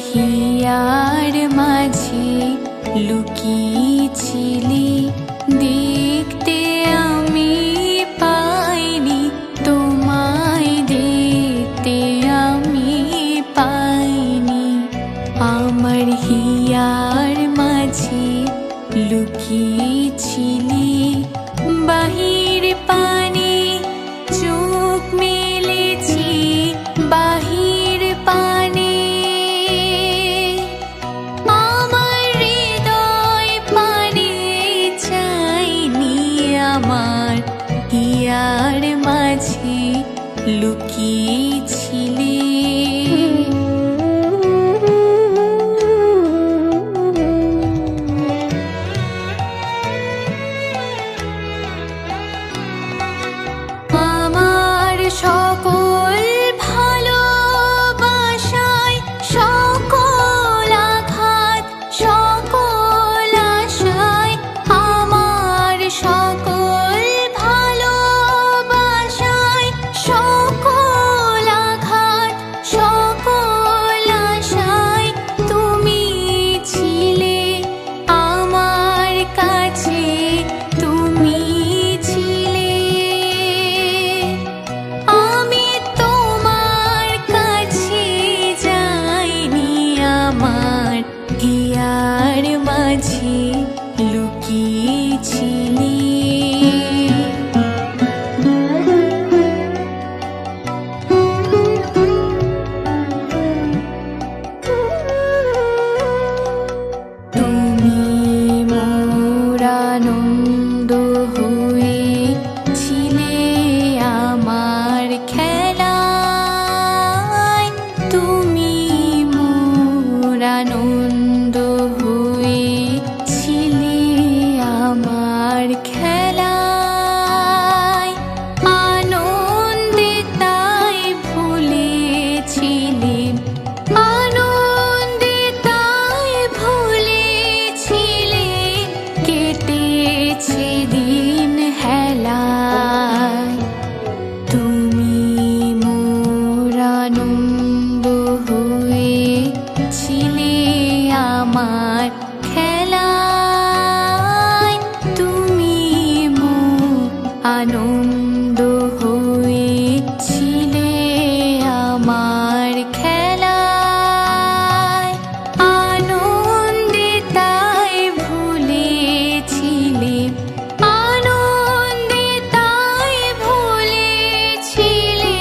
Here মাঝে লুকিয়েছিলি, দেখতে আমি পাইনি, তোমায় দেখতে আমি পাইনি। আমার হিয়ার মাঝে লুকিয়েছিলি, বাহির পানে চোখ মেলেছি, বাহির পানে আমার হৃদয় পানে চাইনি। আমার হিয়ার মাঝে লুকিয়েছিলি। সকল ভালোবাসায়, সকল আঘাত, সকল আশায়, আমার সকল ভালোবাসায়, সকল আঘাত, সকল আশায় তুমি ছিলে আমার কাছে, তুমি ছিলে। আমি তোমার কাছে যাইনি, আমার হিয়ার মাঝে লুকিয়েছিলি। তুমি মোর আনন্দ হয়েছিলে আমার খেলায়, তুমি মোর আনন্দ হয়েছিলে আমার খেলায়। আনন্দে তাই ভুলেছিলে, আনন্দে তাই ভুলেছিলে, কেটেছে দিন হেলায়। তুমি মোর আনন্দ হয়েছিলে আমার খেলায়, তুমি মোর আনন্দ হয়েছিলে আমার খেলায়। আনন্দে তাই ভুলেছিলে, আনন্দে তাই ভুলেছিলে,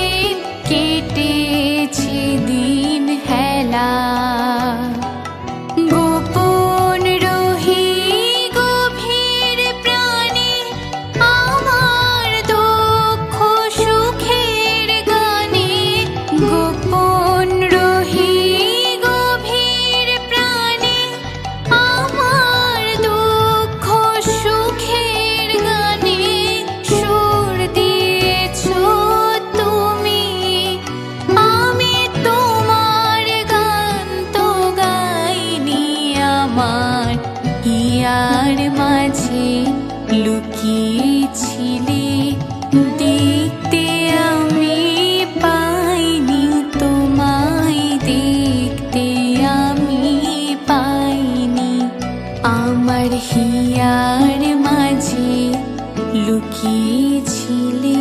কেটেছে দিন হেলা। গোপন রহি গভীর প্রাণে আমার দুঃখ সুখের গানে, গোপন রহি গভীর প্রাণে আমার দুঃখ সুখের গানে, সুর দিয়েছ তুমি, আমি তোমার গান তো গাইনি। আমার হিয়ার মাঝে লুকিয়েছিলি, দেখতে আমি পাইনি, তোমায় দেখতে আমি পাইনি। আমার হিয়ার মাঝে লুকিয়েছিলি।